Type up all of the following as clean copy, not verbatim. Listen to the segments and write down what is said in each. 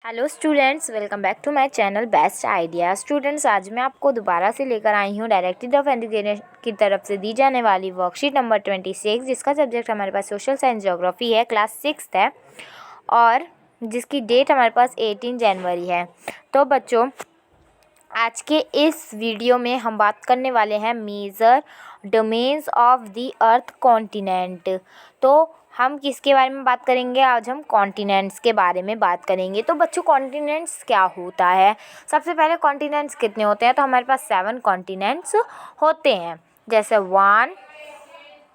Hello students, welcome back to my channel best idea. Students, आज मैं आपको दोबारा से लेकर आई हूँ डायरेक्टरेट ऑफ एजुकेशन की तरफ से दी जाने वाली वर्कशीट नंबर 26, जिसका सब्जेक्ट हमारे पास सोशल साइंस ज्योग्राफी है, क्लास 6 है और जिसकी डेट हमारे पास 18 जनवरी है। तो बच्चों, आज के इस वीडियो में हम बात करने वाले हैं major domains of the earth continent. तो हम किसके बारे में बात करेंगे? आज हम कॉन्टिनेंट्स के बारे में बात करेंगे। तो बच्चों, कॉन्टिनेंट्स क्या होता है? सबसे पहले कॉन्टिनेंट्स कितने होते हैं? तो हमारे पास 7 कॉन्टिनेंट्स होते हैं, जैसे 1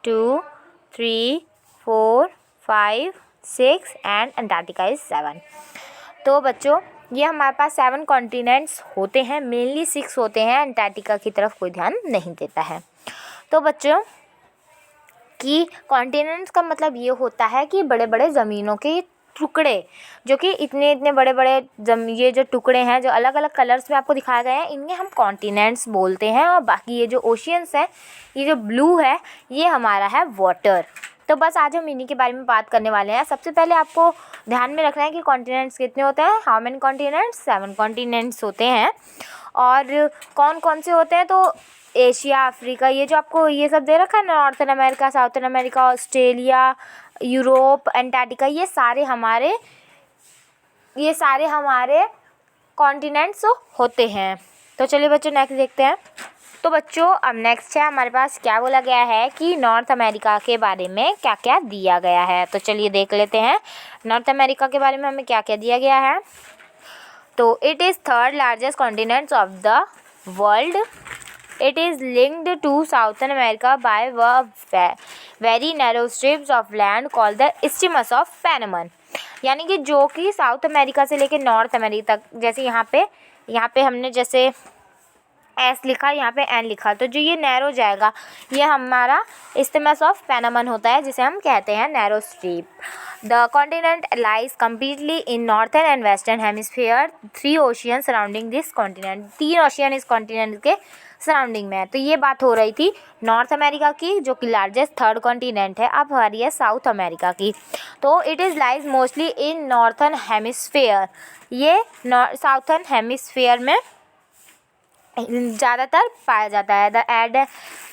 2 3 4 5 6 एंड अंटार्कटिका इज 7। तो बच्चों, ये हमारे पास 7 कॉन्टिनेंट्स होते हैं, मेनली 6 होते हैं, अंटार्कटिका की तरफ कोई ध्यान नहीं देता है। तो बच्चों कि कॉन्टिनेंट्स का मतलब ये होता है कि बड़े बड़े ज़मीनों के टुकड़े, जो कि इतने इतने बड़े बड़े ये जो टुकड़े हैं जो अलग अलग कलर्स में आपको दिखाए गए हैं, इन्हें हम कॉन्टिनेंट्स बोलते हैं। और बाकी ये जो ओशियंस है, ये जो ब्लू है, ये हमारा है वाटर। तो बस आज हम इन्हीं के बारे में बात करने वाले हैं। सबसे पहले आपको ध्यान में रखना है कि कॉन्टिनेंट्स कितने होते हैं। How many continents? 7 कॉन्टिनेंट्स होते हैं। और कौन कौन से होते हैं? तो एशिया, अफ्रीका, ये जो आपको ये सब दे रखा है, northern America, southern America, Australia, Europe, Antarctica, ये सारे हमारे कॉन्टिनेंट्स होते हैं। तो चलिए बच्चों, नेक्स्ट देखते हैं। तो बच्चों, अब नेक्स्ट है हमारे पास, क्या बोला गया है कि नॉर्थ अमेरिका के बारे में क्या क्या दिया गया है। तो चलिए देख लेते हैं नॉर्थ अमेरिका के बारे में हमें क्या क्या दिया गया है। तो it is third largest continent of the world. It is linked to Southern America by very narrow strips of land called the Isthmus of Panama। यानी कि जो कि साउथ अमेरिका से लेकर नॉर्थ अमेरिका तक, जैसे यहाँ पे हमने जैसे एस लिखा, यहाँ पे एन लिखा, तो जो ये नैरो जाएगा, ये हमारा इस्थिमस ऑफ पैनामन होता है, जिसे हम कहते हैं narrow strip. The continent lies completely in northern and western hemisphere. 3 ocean surrounding this continent. 3 ocean इस कॉन्टिनेंट के सराउंडिंग में है। तो ये बात हो रही थी नॉर्थ अमेरिका की, जो कि लार्जेस्ट थर्ड कॉन्टिनेंट है। अब हमारी है साउथ अमेरिका की। तो it is lies mostly in northern hemisphere. ये साउथर्न हेमिस्फीयर में ज़्यादातर पाया जाता है। द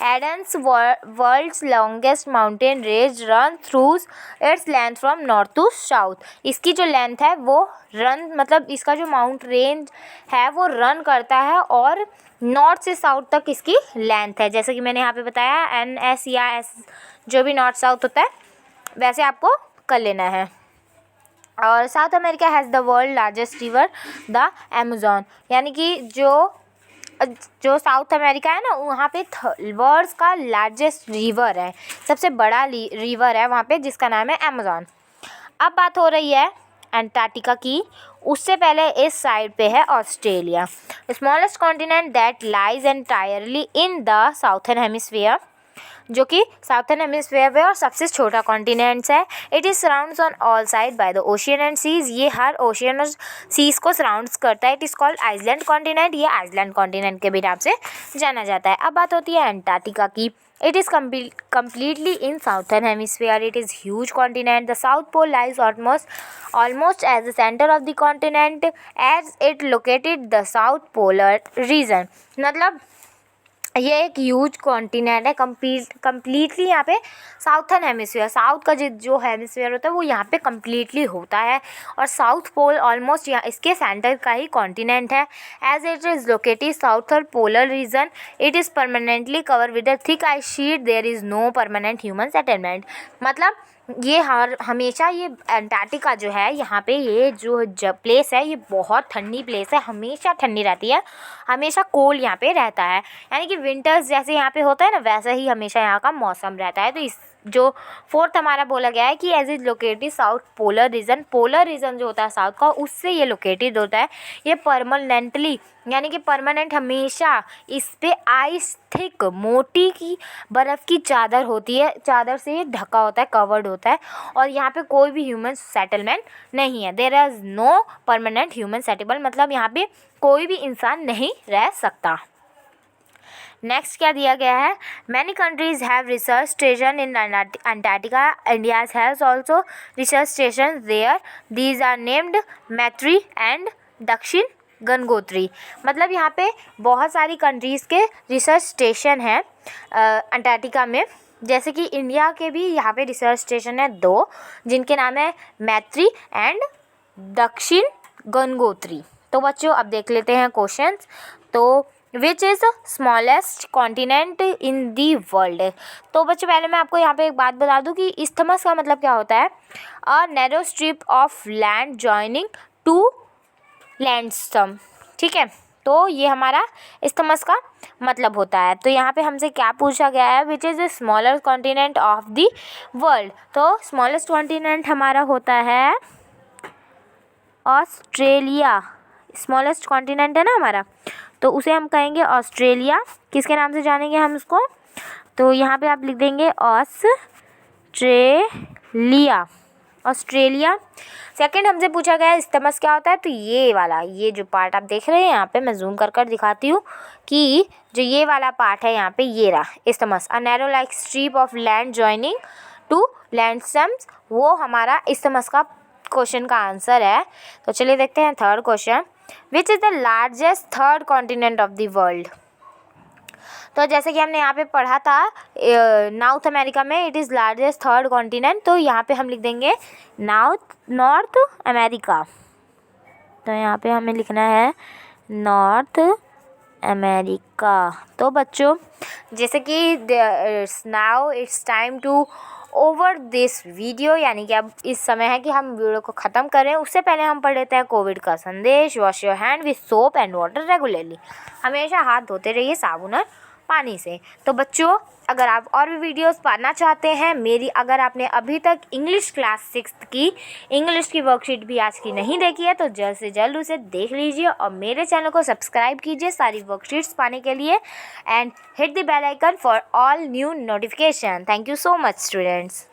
एडन्स world's longest mountain range run through its length from north to south. इसकी जो लेंथ है वो मतलब इसका जो माउंट रेंज है वो रन करता है, और नॉर्थ से साउथ तक इसकी लेंथ है। जैसे कि मैंने यहाँ पे बताया, NS या S जो भी नॉर्थ साउथ होता है वैसे आपको कर लेना है। और south America has the world largest river the Amazon. यानी कि जो साउथ अमेरिका है ना, वहाँ पे वर्ल्ड का लार्जेस्ट रिवर है, सबसे बड़ा रिवर है वहाँ पे, जिसका नाम है अमेज़न। अब बात हो रही है अंटार्कटिका की। उससे पहले इस साइड पे है Australia, smallest continent that lies entirely in the southern hemisphere, जो कि साउथर्न हेमिस्फीयर में और सबसे छोटा कॉन्टिनेंट्स है। It is surrounds on all side by the ocean and seas. ये हर ओशियन और सीज को सराउंड्स करता है। It is called Iceland continent. ये आइसलैंड कॉन्टिनेंट के भी नाम से जाना जाता है। अब बात होती है अंटार्कटिका की। It is completely in southern hemisphere. It is huge continent. The South Pole lies almost as the center of the continent, as it located the South Polar region। मतलब ये एक ह्यूज कॉन्टिनेंट है, completely यहाँ पे southern hemisphere, south का जो hemisphere होता है वो यहाँ पे कम्प्लीटली होता है, और साउथ पोल ऑलमोस्ट यहाँ इसके सेंटर का ही कॉन्टिनेंट है। As it is located southern polar region, it is permanently cover with a thick ice sheet. There is no permanent human settlement. मतलब ये हमेशा ये अंटार्कटिका जो है, यहाँ पे ये जो प्लेस है, ये बहुत ठंडी प्लेस है, हमेशा ठंडी रहती है, हमेशा कोल्ड यहाँ पे रहता है। यानी कि विंटर्स जैसे यहाँ पे होता है ना, वैसा ही हमेशा यहाँ का मौसम रहता है। तो इस जो फोर्थ हमारा बोला गया है कि as is located south polar region. Polar region जो होता है साउथ का, उससे ये लोकेटेड होता है। ये परमानेंटली, यानी कि परमानेंट, हमेशा इस पे आइस थिक, मोटी की बर्फ़ की चादर होती है, चादर से ये ढका होता है, कवर्ड होता है, और यहाँ पे कोई भी ह्यूमन सेटलमेंट नहीं है। There is no permanent human settlement, मतलब यहाँ पे कोई भी इंसान नहीं रह सकता। नेक्स्ट क्या दिया गया है, many countries have research station in Antarctica, India has also research station there, these are named Maitri and Dakshin Gangotri. मतलब यहाँ पे बहुत सारी कंट्रीज़ के रिसर्च स्टेशन हैं अंटार्कटिका में, जैसे कि इंडिया के भी यहाँ पे रिसर्च स्टेशन है 2, जिनके नाम है मैत्री एंड दक्षिण गंगोत्री। तो बच्चों अब देख लेते हैं क्वेश्चंस। तो which is smallest continent in the world. तो बच्चों पहले मैं आपको यहाँ पे एक बात बता दूँ कि इस्थमस का मतलब क्या होता है, a narrow strip of land joining two landmass. ठीक है, तो ये हमारा इस्थमस का मतलब होता है। तो यहाँ पे हमसे क्या पूछा गया है, which is the smaller continent of the world. तो स्मॉलेस्ट कॉन्टिनेंट हमारा होता है ऑस्ट्रेलिया। स्मॉलेस्ट कॉन्टिनेंट है ना हमारा, तो उसे हम कहेंगे ऑस्ट्रेलिया। किसके नाम से जानेंगे हम इसको, तो यहाँ पे आप लिख देंगे ऑस्ट्रेलिया, ऑस्ट्रेलिया। सेकंड हमसे पूछा गया इस्थमस क्या होता है, तो ये वाला, ये जो पार्ट आप देख रहे हैं यहाँ पे, मैं जूम कर कर दिखाती हूँ कि जो ये वाला पार्ट है यहाँ पे, ये रहा isthmus, a narrow like strip of land joining two landmasses, वो हमारा इस्थमस का क्वेश्चन का आंसर है। तो चलिए देखते हैं third question, which is the largest third continent of the world. तो जैसे कि हमने यहाँ पे पढ़ा था नॉर्थ अमेरिका में it is largest third continent, तो यहाँ पे हम लिख देंगे नॉर्थ अमेरिका। तो यहाँ पे हमें लिखना है नॉर्थ अमेरिका। तो बच्चों जैसे कि now it's time to over this video, यानी कि अब इस समय है कि हम वीडियो को ख़त्म करें। उससे पहले हम पढ़ लेते हैं कोविड का संदेश। Wash your hand with soap and water regularly. हमेशा हाथ धोते रहिए साबुन और पानी से। तो बच्चों अगर आप और भी वीडियोस पाना चाहते हैं मेरी, अगर आपने अभी तक इंग्लिश क्लास 6 की इंग्लिश की वर्कशीट भी आज की नहीं देखी है, तो जल्द से जल्द उसे देख लीजिए और मेरे चैनल को सब्सक्राइब कीजिए सारी वर्कशीट्स पाने के लिए, and hit the bell icon for all new notification. Thank you so much students.